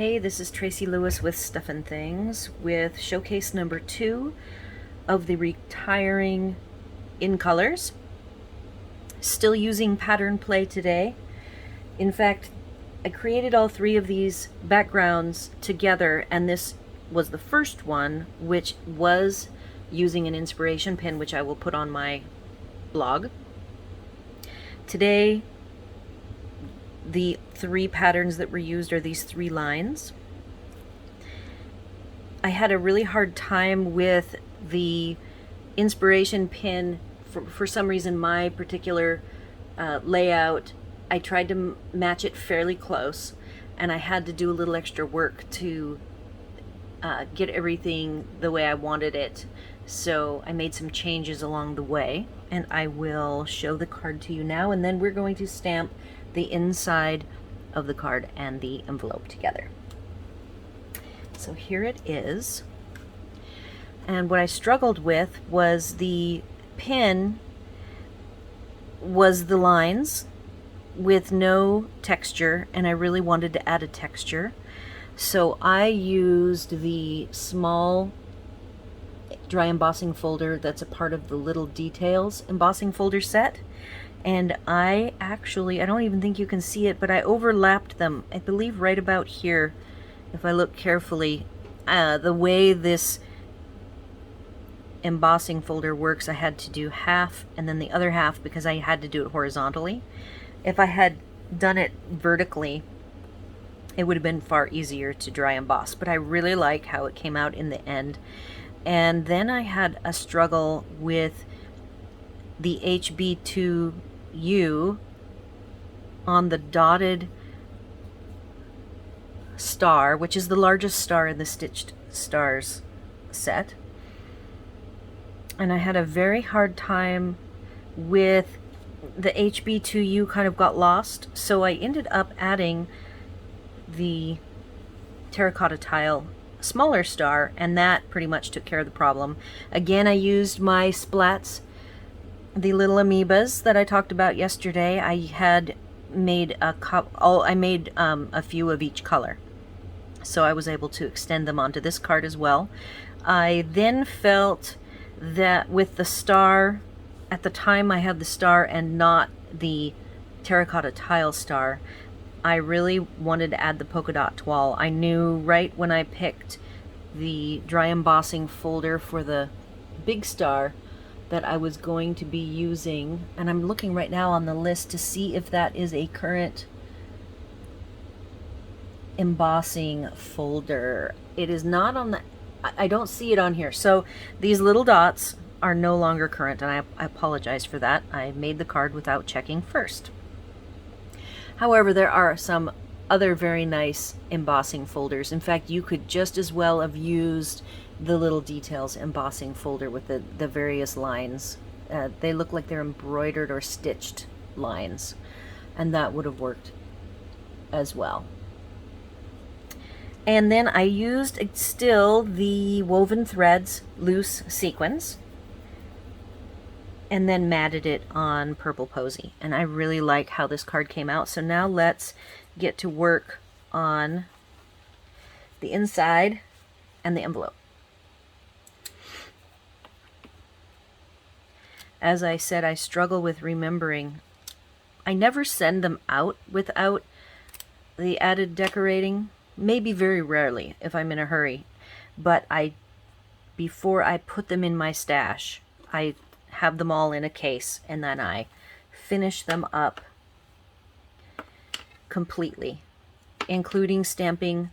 Hey, this is Tracy Lewis with Stuffin' Things with showcase number 2 of the Retiring in Colors. Still using pattern play today. In fact, I created all 3 of these backgrounds together, and this was the first one, which was using an inspiration pin, which I will put on my blog. Today, the 3 patterns that were used are these 3 lines. I had a really hard time with the inspiration pin. For some reason, my particular layout, I tried to match it fairly close, and I had to do a little extra work to get everything the way I wanted it. So I made some changes along the way, and I will show the card to you now, and then we're going to stamp the inside of the card and the envelope together. So here it is. And what I struggled with was the pin was the lines with no texture, and I really wanted to add a texture. So I used the small dry embossing folder that's a part of the Little Details embossing folder set. And I don't even think you can see it, but I overlapped them, I believe right about here, if I look carefully. The way this embossing folder works, I had to do half and then the other half because I had to do it horizontally. If I had done it vertically, it would have been far easier to dry emboss, but I really like how it came out in the end. And then I had a struggle with the HB2U on the dotted star, which is the largest star in the Stitched Stars set. And I had a very hard time with the HB2U, kind of got lost, so I ended up adding the terracotta tile smaller star, and that pretty much took care of the problem. Again, I used my splats, the little amoebas that I talked about yesterday. I had made a few of each color, so I was able to extend them onto this card as well. I then felt that with the star, at the time I had the star and not the terracotta tile star, I really wanted to add the polka dot toile. I knew right when I picked the dry embossing folder for the big star that I was going to be using, and I'm looking right now on the list to see if that is a current embossing folder. It is not on the, I don't see it on here. So these little dots are no longer current, and I apologize for that. I made the card without checking first. However, there are some other very nice embossing folders. In fact, you could just as well have used the Little Details embossing folder with the various lines. They look like they're embroidered or stitched lines, and that would have worked as well. And then I used still the Woven Threads loose sequins, and then matted it on Purple Posy. And I really like how this card came out. So now let's get to work on the inside and the envelope. As I said, I struggle with remembering. I never send them out without the added decorating. Maybe very rarely if I'm in a hurry. But before I put them in my stash, I have them all in a case, and then I finish them up completely, including stamping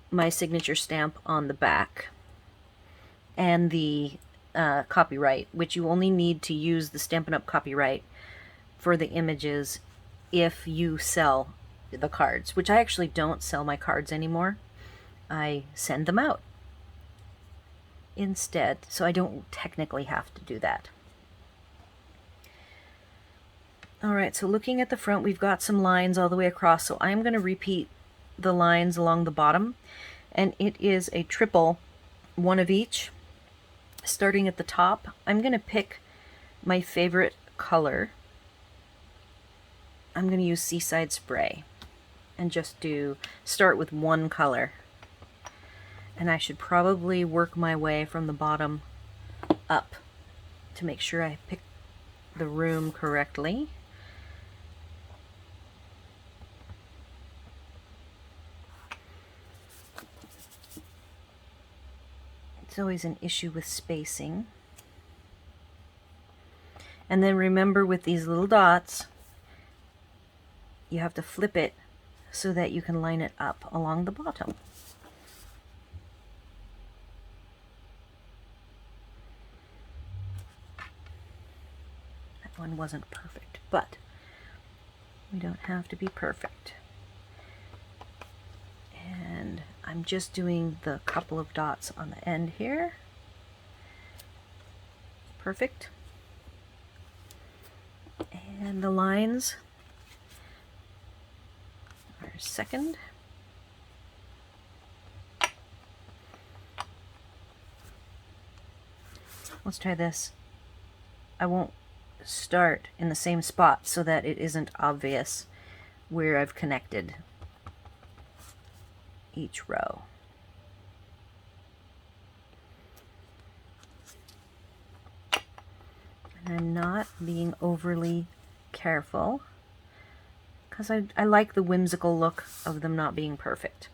my signature stamp on the back and the copyright, which you only need to use the Stampin' Up! Copyright for the images if you sell the cards, which I actually don't sell my cards anymore. I send them out instead, so I don't technically have to do that. Alright, so looking at the front, we've got some lines all the way across, so I'm going to repeat the lines along the bottom, and it is a triple, one of each. Starting at the top, I'm going to pick my favorite color. I'm going to use Seaside Spray. and just start with one color. And I should probably work my way from the bottom up to make sure I pick the room correctly. It's always an issue with spacing. And then remember, with these little dots, you have to flip it so that you can line it up along the bottom. That one wasn't perfect, but we don't have to be perfect. And I'm just doing the couple of dots on the end here. Perfect. And the lines are second. Let's try this. I won't start in the same spot so that it isn't obvious where I've connected each row. And I'm not being overly careful because I like the whimsical look of them not being perfect.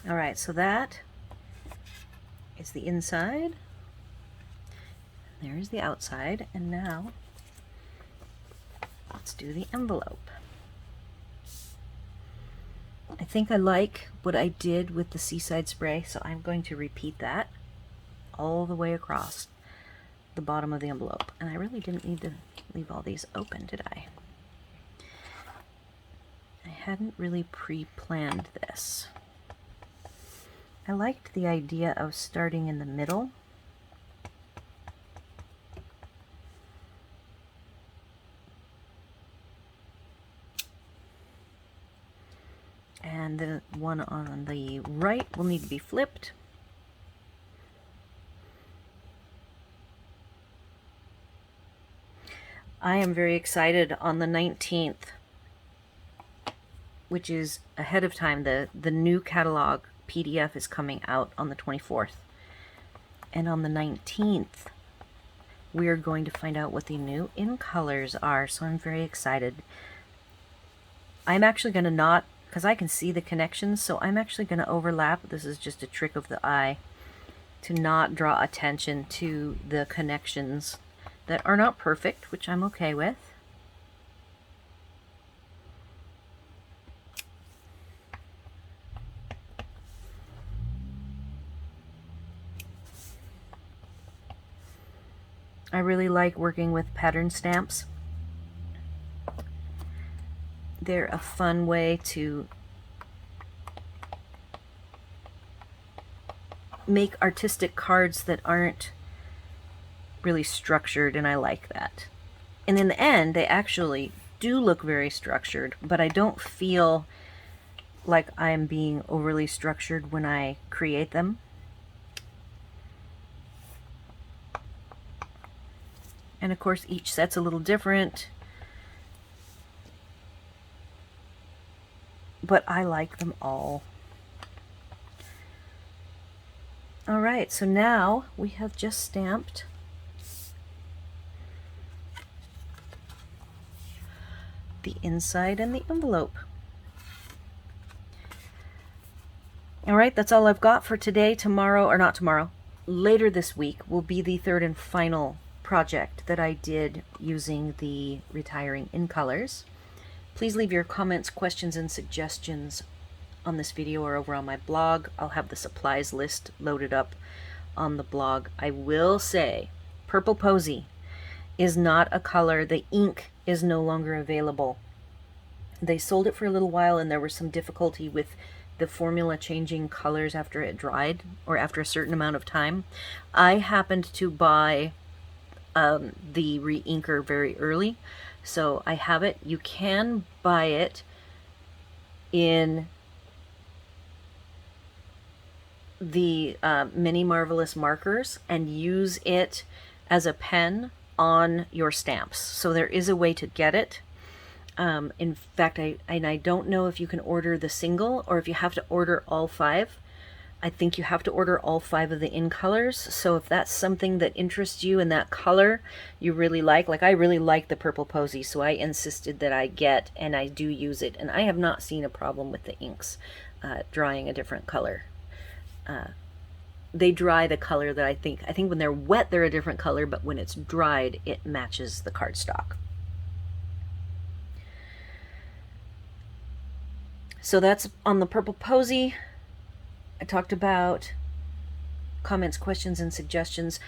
All right, so that is the inside. There's the outside, and now let's do the envelope. I think I like what I did with the Seaside spray, so I'm going to repeat that all the way across the bottom of the envelope. And I really didn't need to leave all these open, did I? I hadn't really pre-planned this. I liked the idea of starting in the middle. And the one on the right will need to be flipped. I am very excited. On the 19th, which is ahead of time, the new catalog PDF is coming out on the 24th. And on the 19th, we are going to find out what the new in colors are. So I'm very excited. I'm actually going to not, because I can see the connections, so I'm actually going to overlap. This is just a trick of the eye to not draw attention to the connections that are not perfect, which I'm okay with. I really like working with pattern stamps. They're a fun way to make artistic cards that aren't really structured, and I like that. And in the end, they actually do look very structured, but I don't feel like I'm being overly structured when I create them. And of course, each set's a little different, but I like them all. All right, so now we have just stamped the inside and the envelope. All right, that's all I've got for today. Tomorrow, or not tomorrow, later this week will be the third and final project that I did using the retiring in colors. Please leave your comments, questions, and suggestions on this video or over on my blog. I'll have the supplies list loaded up on the blog. I will say, Purple Posy is not a color. The ink is no longer available. They sold it for a little while, and there was some difficulty with the formula changing colors after it dried or after a certain amount of time. I happened to buy the re-inker very early, so I have it. You can buy it in the Mini Marvelous markers and use it as a pen on your stamps. So there is a way to get it. In fact, I don't know if you can order the single or if you have to order all 5. I think you have to order all 5 of the in colors. So if that's something that interests you and that color you really like I really like the purple posy, so I insisted that I get, and I do use it, and I have not seen a problem with the inks drying a different color. They dry the color that I think when they're wet they're a different color, but when it's dried it matches the cardstock. So that's on the purple posy. I talked about comments, questions, and suggestions.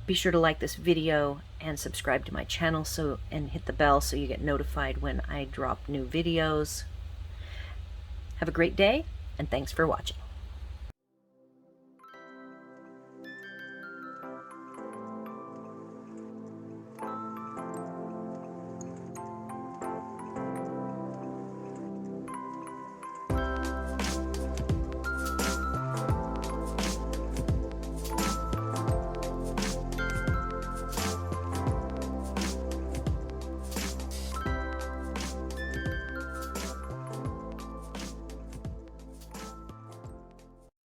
Be sure to like this video and subscribe to my channel and hit the bell so you get notified when I drop new videos. Have a great day, and thanks for watching.